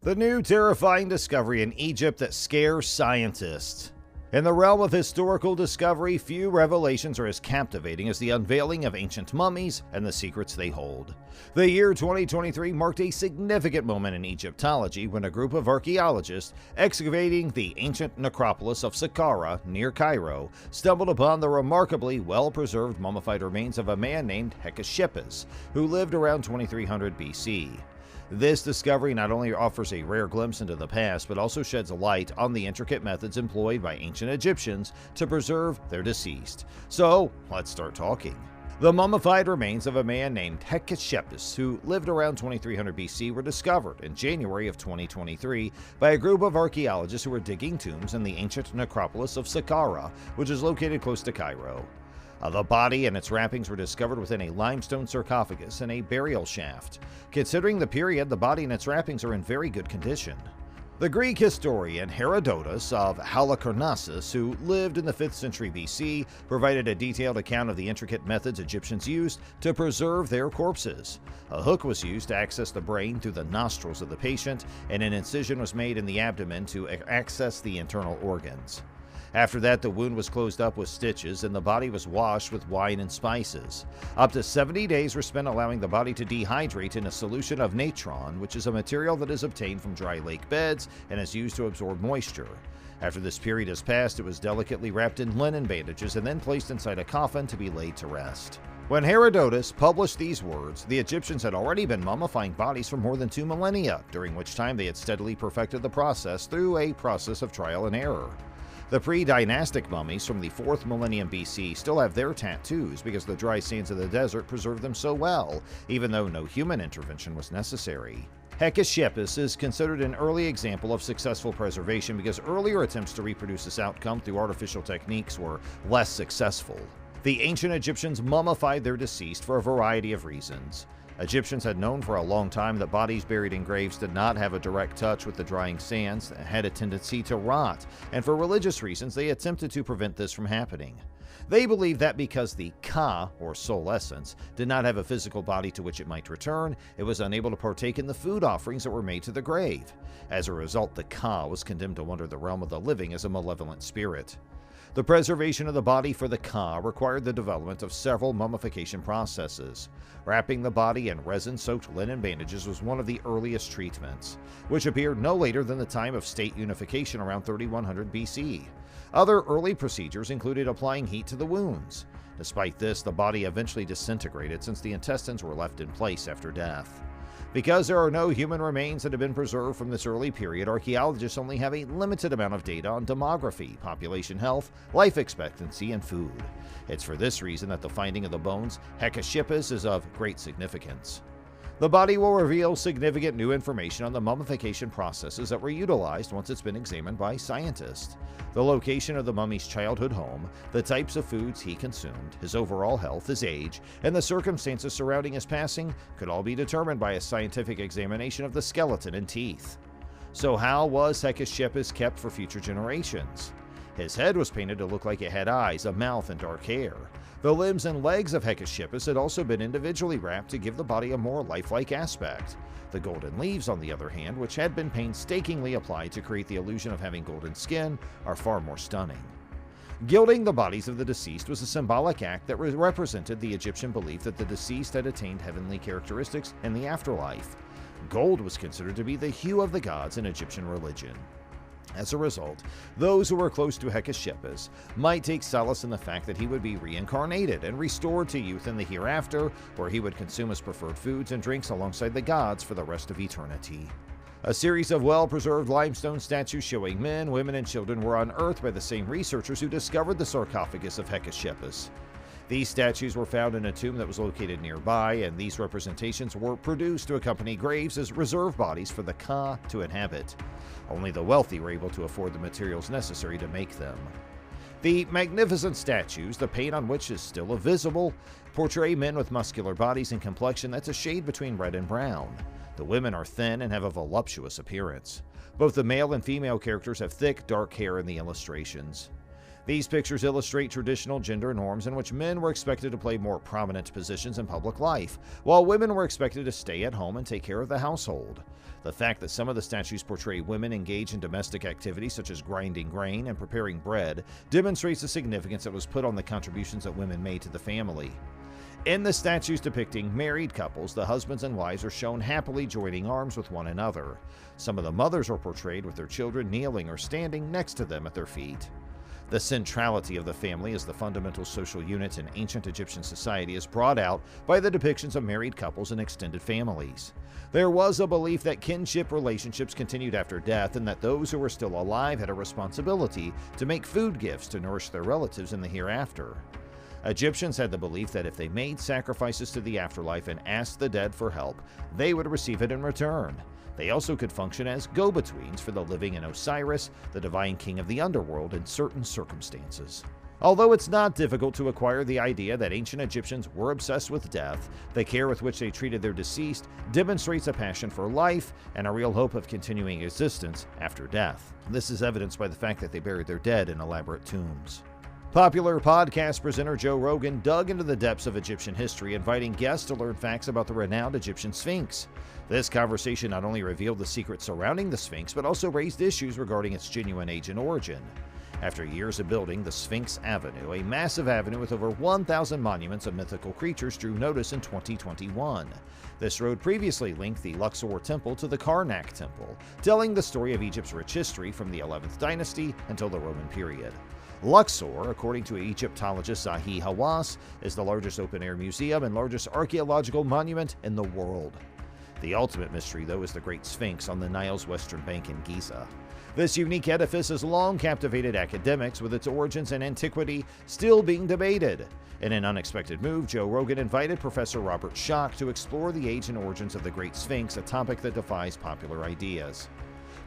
The new terrifying discovery in Egypt that scares scientists. In the realm of historical discovery, few revelations are as captivating as the unveiling of ancient mummies and the secrets they hold. The year 2023 marked a significant moment in Egyptology when a group of archaeologists excavating the ancient necropolis of Saqqara near Cairo stumbled upon the remarkably well-preserved mummified remains of a man named Hekashepes, who lived around 2300 BC. This discovery not only offers a rare glimpse into the past, but also sheds a light on the intricate methods employed by ancient Egyptians to preserve their deceased. So, let's start talking. The mummified remains of a man named Hekashepes, who lived around 2300 BC, were discovered in January of 2023 by a group of archaeologists who were digging tombs in the ancient necropolis of Saqqara, which is located close to Cairo. The body and its wrappings were discovered within a limestone sarcophagus in a burial shaft. Considering the period, the body and its wrappings are in very good condition. The Greek historian Herodotus of Halicarnassus, who lived in the 5th century BC, provided a detailed account of the intricate methods Egyptians used to preserve their corpses. A hook was used to access the brain through the nostrils of the patient, and an incision was made in the abdomen to access the internal organs. After that, the wound was closed up with stitches and the body was washed with wine and spices. Up to 70 days were spent allowing the body to dehydrate in a solution of natron, which is a material that is obtained from dry lake beds and is used to absorb moisture. After this period has passed, it was delicately wrapped in linen bandages and then placed inside a coffin to be laid to rest. When Herodotus published these words, the Egyptians had already been mummifying bodies for more than 2 millennia, during which time they had steadily perfected the process through a process of trial and error. The pre-dynastic mummies from the 4th millennium BC still have their tattoos because the dry sands of the desert preserved them so well, even though no human intervention was necessary. Hekashepes is considered an early example of successful preservation because earlier attempts to reproduce this outcome through artificial techniques were less successful. The ancient Egyptians mummified their deceased for a variety of reasons. Egyptians had known for a long time that bodies buried in graves did not have a direct touch with the drying sands and had a tendency to rot, and for religious reasons they attempted to prevent this from happening. They believed that because the Ka, or soul essence, did not have a physical body to which it might return, it was unable to partake in the food offerings that were made to the grave. As a result, the Ka was condemned to wander the realm of the living as a malevolent spirit. The preservation of the body for the Ka required the development of several mummification processes. Wrapping the body in resin-soaked linen bandages was one of the earliest treatments, which appeared no later than the time of state unification around 3100 BC. Other early procedures included applying heat to the wounds. Despite this, the body eventually disintegrated since the intestines were left in place after death. Because there are no human remains that have been preserved from this early period, archaeologists only have a limited amount of data on demography, population health, life expectancy, and food. It's for this reason that the finding of the bones Hekashepes is of great significance. The body will reveal significant new information on the mummification processes that were utilized once it's been examined by scientists. The location of the mummy's childhood home, the types of foods he consumed, his overall health, his age, and the circumstances surrounding his passing could all be determined by a scientific examination of the skeleton and teeth. So how was Hekashepes kept for future generations? His head was painted to look like it had eyes, a mouth, and dark hair. The limbs and legs of Hekashepes had also been individually wrapped to give the body a more lifelike aspect. The golden leaves, on the other hand, which had been painstakingly applied to create the illusion of having golden skin, are far more stunning. Gilding the bodies of the deceased was a symbolic act that represented the Egyptian belief that the deceased had attained heavenly characteristics in the afterlife. Gold was considered to be the hue of the gods in Egyptian religion. As a result, those who were close to Hekashepes might take solace in the fact that he would be reincarnated and restored to youth in the hereafter, where he would consume his preferred foods and drinks alongside the gods for the rest of eternity. A series of well-preserved limestone statues showing men, women, and children were unearthed by the same researchers who discovered the sarcophagus of Hekashepes. These statues were found in a tomb that was located nearby, and these representations were produced to accompany graves as reserve bodies for the Ka to inhabit. Only the wealthy were able to afford the materials necessary to make them. The magnificent statues, the paint on which is still visible, portray men with muscular bodies and complexion that's a shade between red and brown. The women are thin and have a voluptuous appearance. Both the male and female characters have thick, dark hair in the illustrations. These pictures illustrate traditional gender norms in which men were expected to play more prominent positions in public life, while women were expected to stay at home and take care of the household. The fact that some of the statues portray women engaged in domestic activities such as grinding grain and preparing bread demonstrates the significance that was put on the contributions that women made to the family. In the statues depicting married couples, the husbands and wives are shown happily joining arms with one another. Some of the mothers are portrayed with their children kneeling or standing next to them at their feet. The centrality of the family as the fundamental social unit in ancient Egyptian society is brought out by the depictions of married couples and extended families. There was a belief that kinship relationships continued after death and that those who were still alive had a responsibility to make food gifts to nourish their relatives in the hereafter. Egyptians had the belief that if they made sacrifices to the afterlife and asked the dead for help, they would receive it in return. They also could function as go-betweens for the living and Osiris, the divine king of the underworld, in certain circumstances. Although it's not difficult to acquire the idea that ancient Egyptians were obsessed with death, the care with which they treated their deceased demonstrates a passion for life and a real hope of continuing existence after death. This is evidenced by the fact that they buried their dead in elaborate tombs. Popular podcast presenter Joe Rogan dug into the depths of Egyptian history, inviting guests to learn facts about the renowned Egyptian Sphinx. This conversation not only revealed the secrets surrounding the Sphinx, but also raised issues regarding its genuine age and origin. After years of building, the Sphinx Avenue, a massive avenue with over 1,000 monuments of mythical creatures, drew notice in 2021. This road previously linked the Luxor Temple to the Karnak Temple, telling the story of Egypt's rich history from the 11th dynasty until the Roman period. Luxor, according to Egyptologist Zahi Hawass, is the largest open-air museum and largest archaeological monument in the world. The ultimate mystery, though, is the Great Sphinx on the Nile's western bank in Giza. This unique edifice has long captivated academics, with its origins and antiquity still being debated. In an unexpected move, Joe Rogan invited Professor Robert Schoch to explore the age and origins of the Great Sphinx, a topic that defies popular ideas.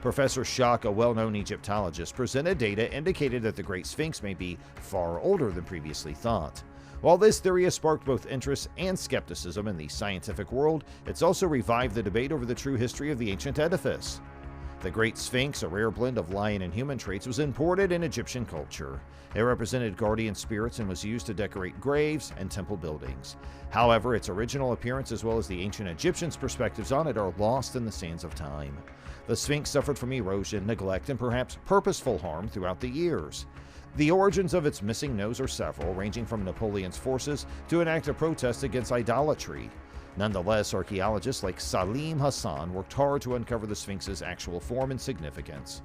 Professor Schoch, a well-known Egyptologist, presented data indicated that the Great Sphinx may be far older than previously thought. While this theory has sparked both interest and skepticism in the scientific world, it's also revived the debate over the true history of the ancient edifice. The Great Sphinx, a rare blend of lion and human traits, was imported in Egyptian culture. It represented guardian spirits and was used to decorate graves and temple buildings. However, its original appearance as well as the ancient Egyptians' perspectives on it are lost in the sands of time. The Sphinx suffered from erosion, neglect, and perhaps purposeful harm throughout the years. The origins of its missing nose are several, ranging from Napoleon's forces to an act of protest against idolatry. Nonetheless, archaeologists like Salim Hassan worked hard to uncover the Sphinx's actual form and significance.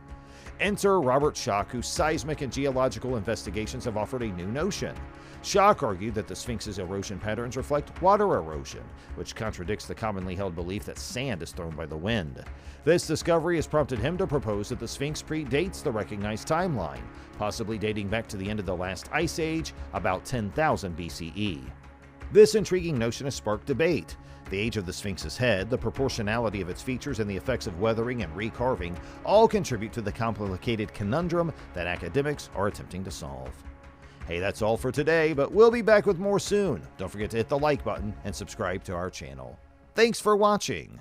Enter Robert Schoch, whose seismic and geological investigations have offered a new notion. Schoch argued that the Sphinx's erosion patterns reflect water erosion, which contradicts the commonly held belief that sand is thrown by the wind. This discovery has prompted him to propose that the Sphinx predates the recognized timeline, possibly dating back to the end of the last ice age, about 10,000 BCE. This intriguing notion has sparked debate. The age of the Sphinx's head, the proportionality of its features, and the effects of weathering and recarving all contribute to the complicated conundrum that academics are attempting to solve. Hey, that's all for today, but we'll be back with more soon. Don't forget to hit the like button and subscribe to our channel. Thanks for watching.